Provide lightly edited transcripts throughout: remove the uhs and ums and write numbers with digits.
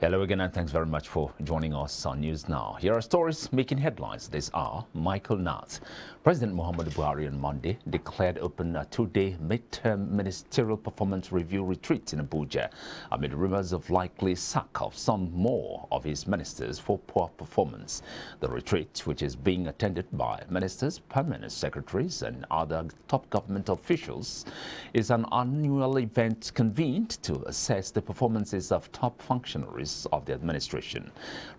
Hello again, and thanks very much for joining us on News Now. Here are stories making headlines this hour. Michael Nath. President Muhammadu Buhari on Monday declared open a two-day midterm ministerial performance review retreat in Abuja amid rumors of likely sack of some more of his ministers for poor performance. The retreat, which is being attended by ministers, permanent secretaries, and other top government officials, is an annual event convened to assess the performances of top functionaries of the administration.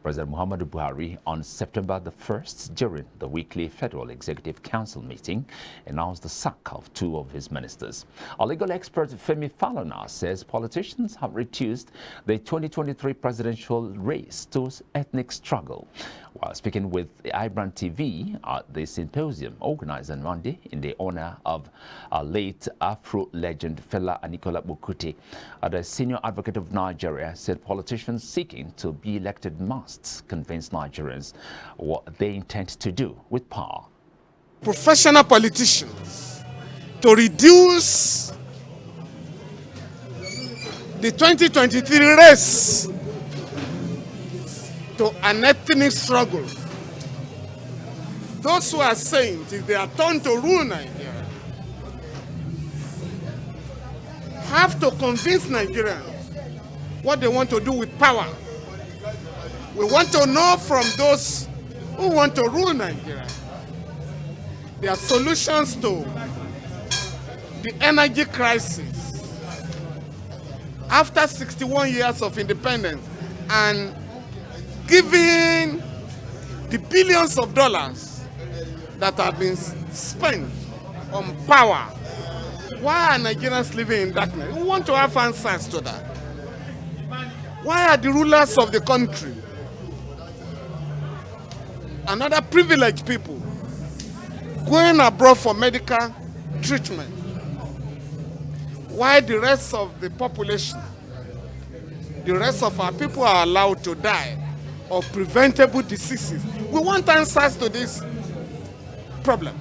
President Muhammadu Buhari on September the 1st, during the weekly Federal Executive Council meeting, announced the sack of two of his ministers. A legal expert, Femi Falana, says politicians have reduced the 2023 presidential race to ethnic struggle. While speaking with iBrandTV at the symposium organized on Monday in the honor of a late Afro legend Fela Aníkúlà Bukute, the senior advocate of Nigeria said politicians seeking to be elected must convince Nigerians what they intend to do with power. Professional politicians to reduce the 2023 race to an ethnic struggle. Those who are saying it is their turn to rule Nigeria have to convince Nigerians what they want to do with power. We want to know from those who want to rule Nigeria their solutions to the energy crisis after 61 years of independence and giving the billions of dollars that have been spent on power. Why are Nigerians living in darkness? We want to have answers to that. Why are the rulers of the country and other privileged people going abroad for medical treatment? Why the rest of the population, the rest of our people are allowed to die of preventable diseases? We want answers to this problem.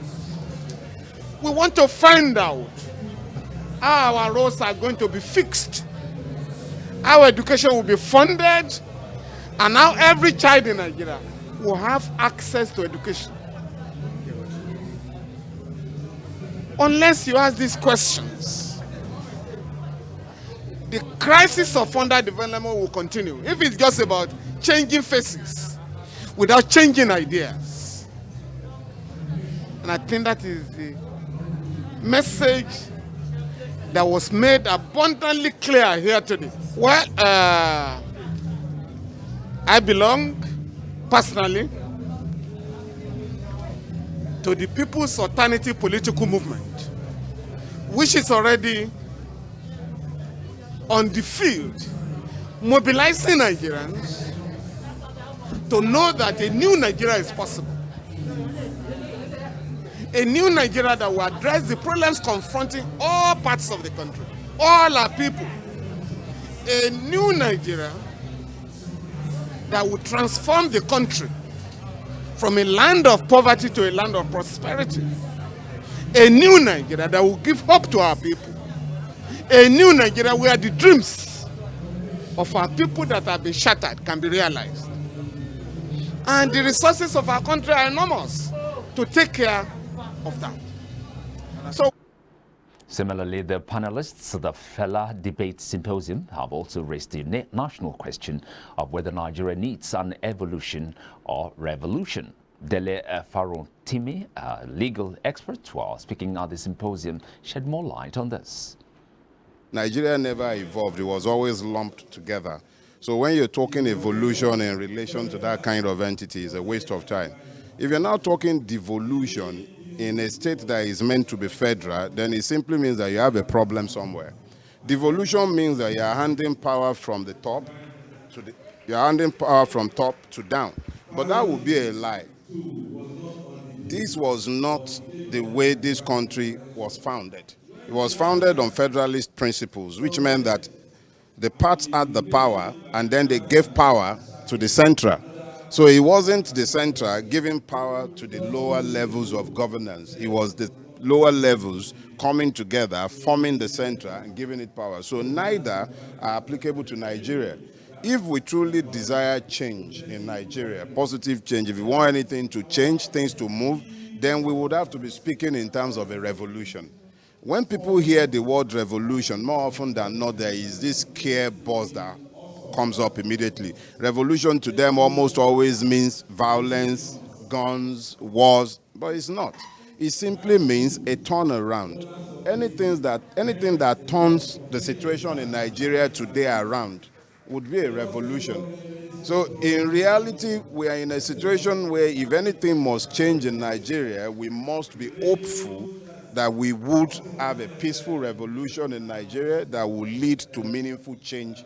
We want to find out how our roads are going to be fixed, how education will be funded, and how every child in Nigeria will have access to education. Unless you ask these questions, the crisis of underdevelopment will continue. If it's just about changing faces without changing ideas. And I think that is the message that was made abundantly clear here today. Well, I belong personally to the People's Alternative Political Movement, which is already on the field, mobilizing Nigerians to know that a new Nigeria is possible. A new Nigeria that will address the problems confronting all parts of the country, all our people. A new Nigeria that will transform the country from a land of poverty to a land of prosperity. A new Nigeria that will give hope to our people. A new Nigeria where the dreams of our people that have been shattered can be realized. And the resources of our country are enormous to take care of that. So, similarly, the panelists of the Fela Debate Symposium have also raised the national question of whether Nigeria needs an evolution or revolution. Dele Farontimi, a legal expert who are speaking at the symposium, shed more light on this. Nigeria never evolved. It was always lumped together. So when you're talking evolution in relation to that kind of entity, it's a waste of time. If you're now talking devolution in a state that is meant to be federal, then it simply means that you have a problem somewhere. Devolution means that you're handing power from the top to down. But that would be a lie. This was not the way this country was founded. It was founded on federalist principles, which meant that the parts had the power and then they gave power to the central. So it wasn't the central giving power to the lower levels of governance. It was the lower levels coming together, forming the center and giving it power. So neither are applicable to Nigeria. if we truly desire change in Nigeria, positive change, if we want anything to change, things to move, then we would have to be speaking in terms of a revolution. When people hear the word revolution, more often than not, there is this scare buzz that comes up immediately. Revolution to them almost always means violence, guns, wars, but it's not. It simply means a turnaround. Anything that turns the situation in Nigeria today around would be a revolution. So in reality, we are in a situation where if anything must change in Nigeria, we must be hopeful that we would have a peaceful revolution in Nigeria that will lead to meaningful change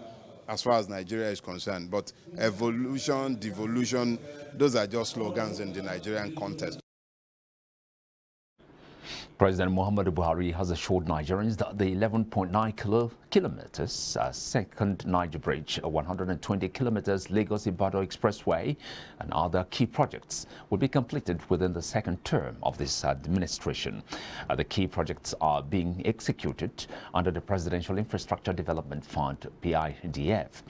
as far as Nigeria is concerned. But evolution, devolution, those are just slogans in the Nigerian context. President Muhammadu Buhari has assured Nigerians that the 11.9 kilometers second Niger Bridge, 120 kilometers Lagos-Ibadan Expressway, and other key projects will be completed within the second term of this administration. The key projects are being executed under the Presidential Infrastructure Development Fund, PIDF.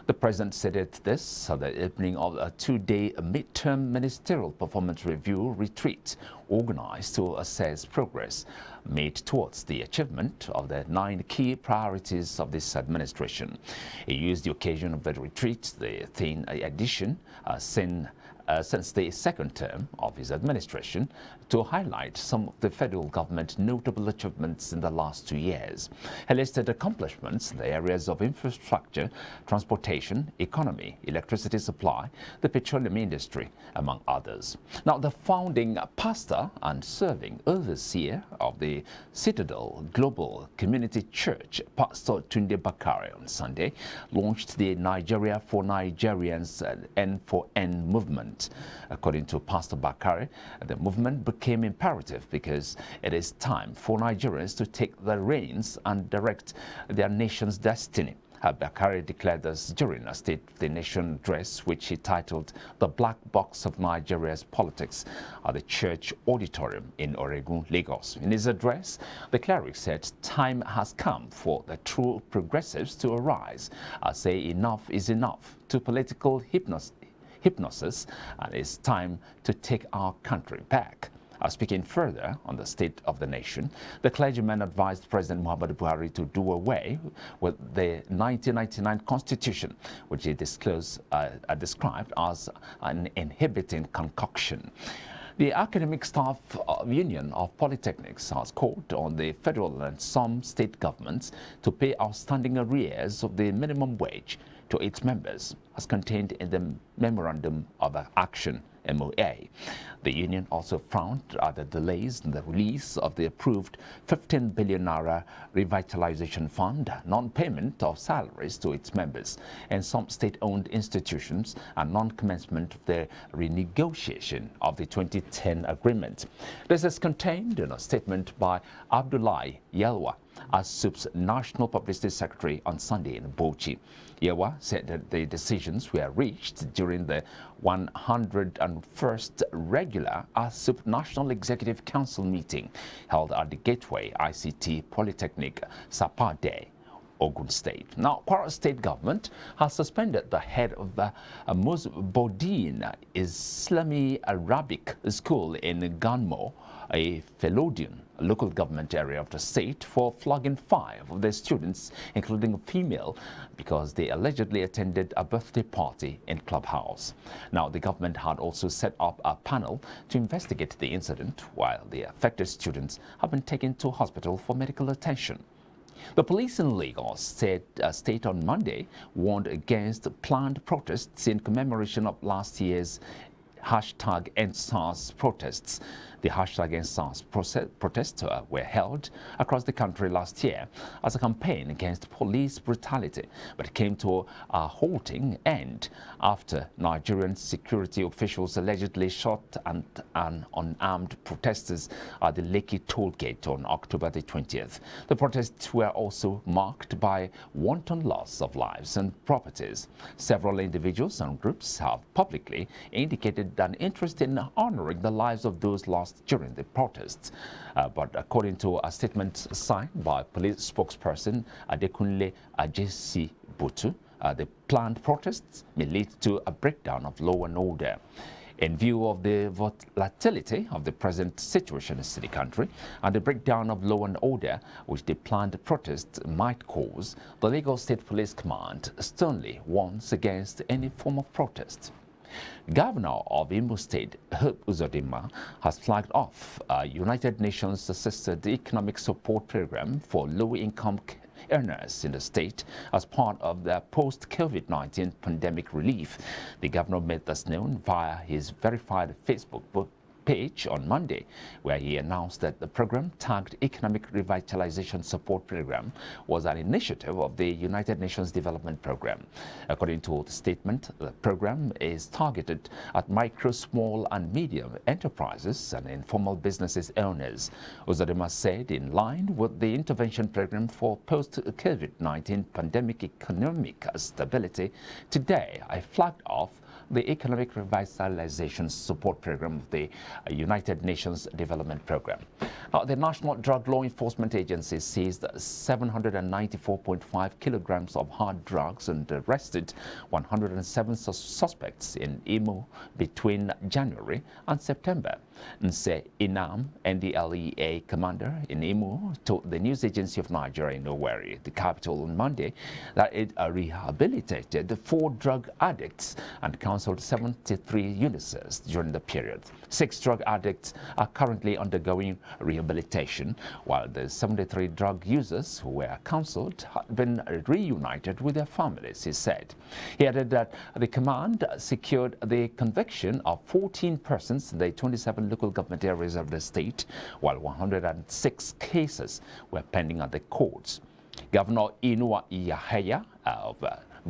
The president stated this at the opening of a two-day midterm ministerial performance review retreat organized to assess progress made towards the achievement of the 9 key priorities of this administration. He used the occasion of the retreat, the 10th edition, since the second term of his administration, to highlight some of the federal government's notable achievements in the last 2 years. He listed accomplishments in the areas of infrastructure, transportation, economy, electricity supply, the petroleum industry, among others. Now, the founding pastor and serving overseer of the Citadel Global Community Church, Pastor Tunde Bakare, on Sunday, launched the Nigeria for Nigerians N4N movement. According to Pastor Bakare, the movement became imperative because it is time for Nigerians to take the reins and direct their nation's destiny. Bakare declared this during a State of the Nation address, which he titled "The Black Box of Nigeria's Politics" at the church auditorium in Oregun, Lagos. In his address, the cleric said time has come for the true progressives to arise and say enough is enough to political hypnosis, and it's time to take our country back. Speaking further on the state of the nation, the clergyman advised President Muhammadu Buhari to do away with the 1999 Constitution, which he described as an inhibiting concoction. The Academic Staff Union of Polytechnics has called on the federal and some state governments to pay outstanding arrears of the minimum wage to its members, as contained in the Memorandum of Action, MOA. The union also frowned at the delays in the release of the approved 15 billion naira revitalization fund, non-payment of salaries to its members and some state-owned institutions, and non-commencement of the renegotiation of the 2010 agreement. This is contained in a statement by Abdullahi Yelwa, ASUP's National Publicity Secretary, on Sunday in Bauchi. Yewa said that the decisions were reached during the 101st regular ASUP National Executive Council meeting held at the Gateway ICT Polytechnic, Sapade, Ogun State. Now, Kwara State government has suspended the head of the Musbodin Islami Arabic School in Ganmo, a Felodian local government area of the state, for flogging 5 of their students, including a female, because they allegedly attended a birthday party in clubhouse. Now, the government had also set up a panel to investigate the incident, while the affected students have been taken to hospital for medical attention. The police in Lagos state on Monday warned against planned protests in commemoration of last year's #EndSARS protests. The #EndSARS protests were held across the country last year as a campaign against police brutality, but came to a halting end after Nigerian security officials allegedly shot an unarmed protesters at the Lekki toll gate on October the 20th. The protests were also marked by wanton loss of lives and properties. Several individuals and groups have publicly indicated an interest in honoring the lives of those lost during the protests. But according to a statement signed by police spokesperson Adekunle Ajesi Butu, the planned protests may lead to a breakdown of law and order. In view of the volatility of the present situation in the country and the breakdown of law and order which the planned protests might cause, the Lagos State Police Command sternly warns against any form of protest. Governor of Imo State, Hope Uzodinma, has flagged off a United Nations-assisted economic support program for low-income earners in the state as part of the post-COVID-19 pandemic relief. The governor made this known via his verified Facebook page on Monday, where he announced that the program, tagged Economic Revitalization Support Program, was an initiative of the United Nations Development Program. According to the statement, the program is targeted at micro, small and medium enterprises and informal businesses owners. Uzodinma said, in line with the intervention program for post-COVID-19 pandemic economic stability, today I flagged off the Economic Revitalization Support Program of the United Nations Development Program. Now, the National Drug Law Enforcement Agency seized 794.5 kilograms of hard drugs and arrested 107 suspects in Imo between January and September. Nse Inam, NDLEA commander in Imo, told the news agency of Nigeria in Owerri, the capital, on Monday that it rehabilitated 4 drug addicts and counseled 73 users during the period. 6 drug addicts are currently undergoing rehabilitation, while the 73 drug users who were counseled had been reunited with their families, he said. He added that the command secured the conviction of 14 persons in the 27 local government areas of the state, while 106 cases were pending at the courts. Governor Inua Yahaya of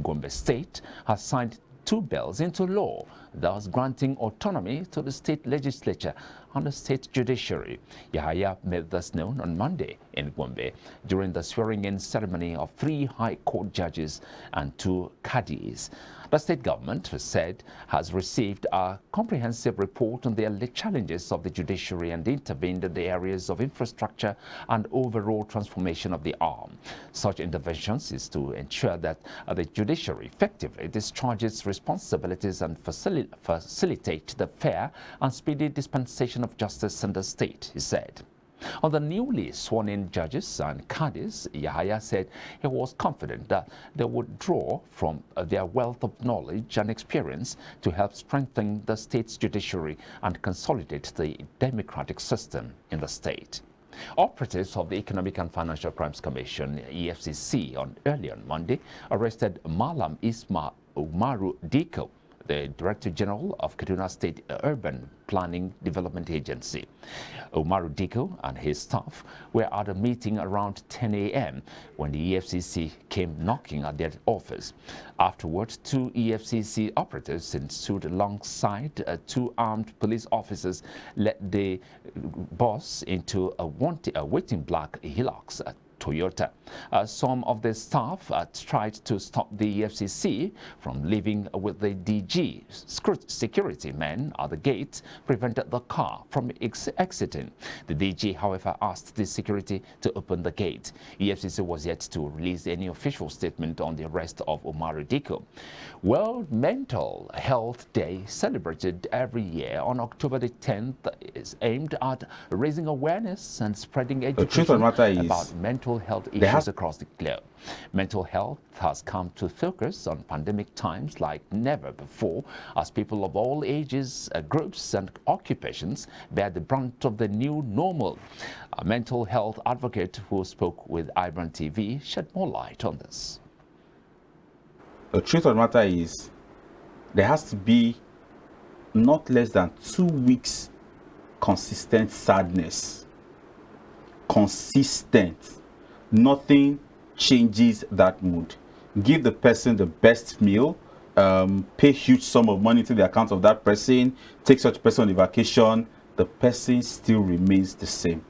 Gombe State has signed 2 bills into law, thus granting autonomy to the state legislature and the state judiciary. Yahaya made this known on Monday in Gombe during the swearing-in ceremony of 3 High Court judges and 2 caddies. The state government said has received a comprehensive report on the challenges of the judiciary and intervened in the areas of infrastructure and overall transformation of the arm. Such interventions is to ensure that the judiciary effectively discharges responsibilities and facilitate the fair and speedy dispensation of justice in the state, he said. On the newly sworn-in judges and caddies, Yahaya said he was confident that they would draw from their wealth of knowledge and experience to help strengthen the state's judiciary and consolidate the democratic system in the state. Operatives of the Economic and Financial Crimes Commission, EFCC, early on Monday arrested Malam Isma Umaru Diko, the Director General of Kaduna State Urban Planning Development Agency. Umaru Diko and his staff were at a meeting around 10 a.m. when the EFCC came knocking at their office. Afterwards, 2 EFCC operatives stood alongside 2 armed police officers, led the boss into a waiting black Hilux Toyota. Some of the staff tried to stop the EFCC from leaving with the DG. Security men at the gate prevented the car from exiting. The DG, however, asked the security to open the gate. EFCC was yet to release any official statement on the arrest of Umaru Diko. World Mental Health Day, celebrated every year on October the 10th, is aimed at raising awareness and spreading education about mental health issues across the globe. Mental health has come to focus on pandemic times like never before, as people of all ages, groups and occupations bear the brunt of the new normal. A mental health advocate who spoke with iBrandTV shed more light on this. The truth of the matter is, there has to be not less than 2 weeks consistent sadness. Consistent. Nothing changes that mood. Give the person the best meal, pay huge sum of money to the account of that person, take such person on a vacation, the person still remains the same.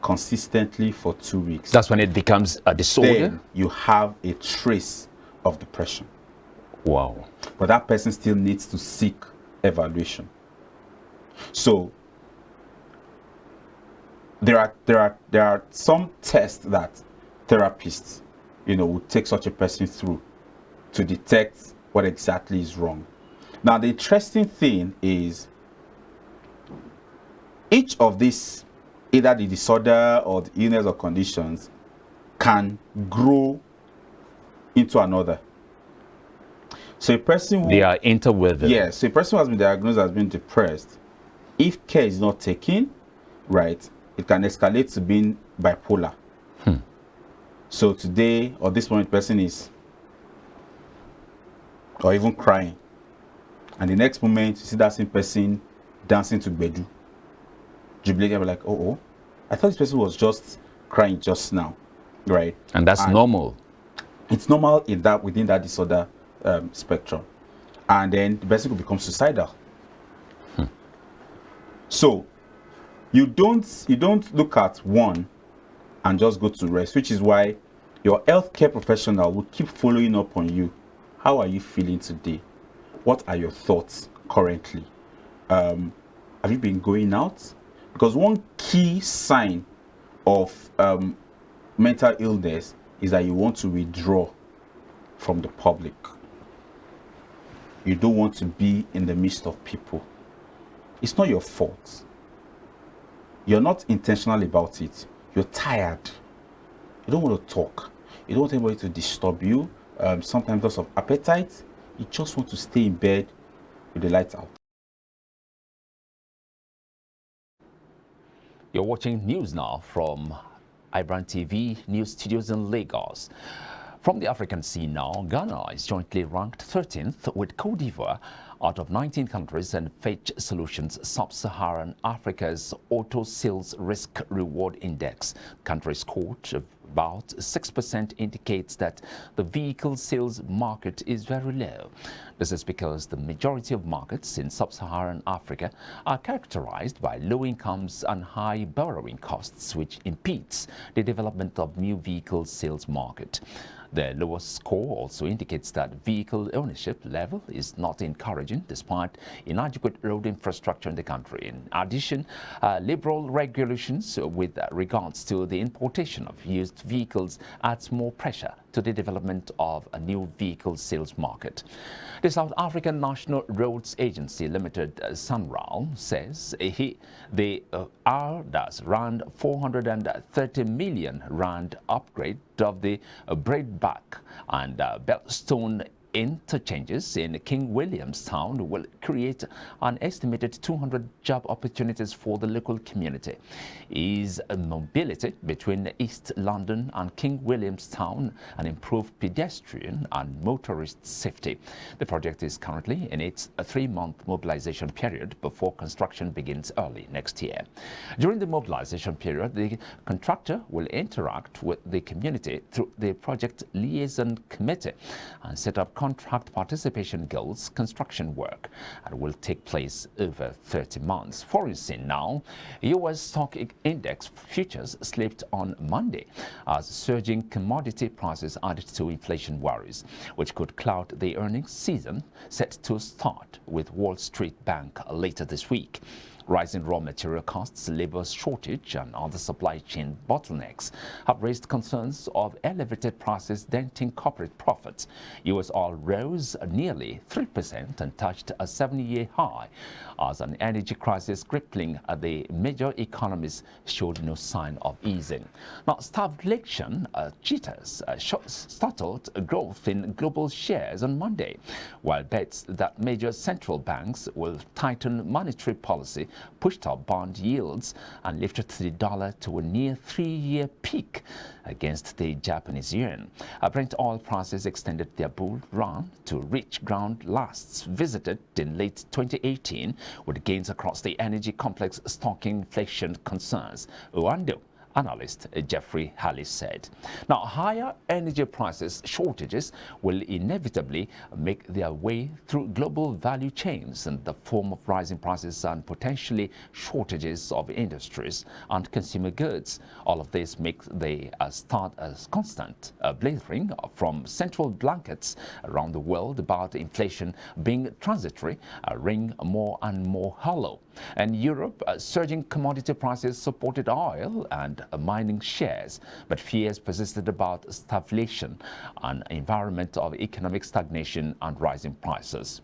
Consistently for 2 weeks. That's when it becomes a disorder? Then you have a trace of depression. Wow. But that person still needs to seek evaluation. So there are some tests that therapists, will take such a person through to detect what exactly is wrong. Now, the interesting thing is each of these, either the disorder or the illness or conditions, can grow into another. So a person who... They are interwoven. Yes, so a person who has been diagnosed as being depressed, if care is not taken, right, it can escalate to being bipolar. So today, or this moment, person is, or even crying. And the next moment, you see that same person dancing to Bedu. Jubilating, be like, oh, I thought this person was just crying just now, right? And that's normal. It's normal in that, within that disorder spectrum. And then the person could become suicidal. So you don't look at one and just go to rest, which is why your healthcare professional will keep following up on you. How are you feeling today? What are your thoughts currently? Have you been going out? Because one key sign of mental illness is that you want to withdraw from the public. You don't want to be in the midst of people. It's not your fault. You're not intentional about it. You're tired. You don't want to talk. You don't want anybody to disturb you. Sometimes because of appetite, you just want to stay in bed with the lights out. You're watching news now from iBrandTV News Studios in Lagos. From the African scene now, Ghana is jointly ranked 13th with Cote d'Ivoire out of 19 countries and Fetch Solutions Sub-Saharan Africa's Auto Sales Risk Reward Index. Country scored about 6% indicates that the vehicle sales market is very low. This is because the majority of markets in sub-Saharan Africa are characterized by low incomes and high borrowing costs, which impedes the development of new vehicle sales market. The lowest score also indicates that vehicle ownership level is not encouraging despite inadequate road infrastructure in the country. In addition, liberal regulations with regards to the importation of used vehicles adds more pressure to the development of a new vehicle sales market. The South African National Roads Agency Limited, SANRAL, says the does around 430 million rand upgrade of the Braidback and Beltstone interchanges in King Williamstown will create an estimated 200 job opportunities for the local community. Ease mobility between East London and King Williamstown and improve pedestrian and motorist safety. The project is currently in its 3-month mobilization period before construction begins early next year. During the mobilization period, the contractor will interact with the community through the project liaison committee and set up contract participation goals construction work, and will take place over 30 months. Foreign scene now, U.S. stock index futures slipped on Monday as surging commodity prices added to inflation worries, which could cloud the earnings season set to start with Wall Street Bank later this week. Rising raw material costs, labor shortage, and other supply chain bottlenecks have raised concerns of elevated prices denting corporate profits. U.S. oil rose nearly 3% and touched a 70-year high as an energy crisis crippling the major economies showed no sign of easing. Now, stagflation jitters startled growth in global shares on Monday, while bets that major central banks will tighten monetary policy pushed up bond yields and lifted the dollar to a near 3-year peak against the Japanese yen. Brent oil prices extended their bull run to reach ground last visited in late 2018, with gains across the energy complex stalking inflation concerns. Uando analyst Jeffrey Hallis said. Now, higher energy prices shortages will inevitably make their way through global value chains in the form of rising prices and potentially shortages of industries and consumer goods. All of this makes the start as constant blathering from central blankets around the world about inflation being transitory ring more and more hollow. And Europe, surging commodity prices supported oil and sold mining shares, but fears persisted about stagflation, an environment of economic stagnation and rising prices.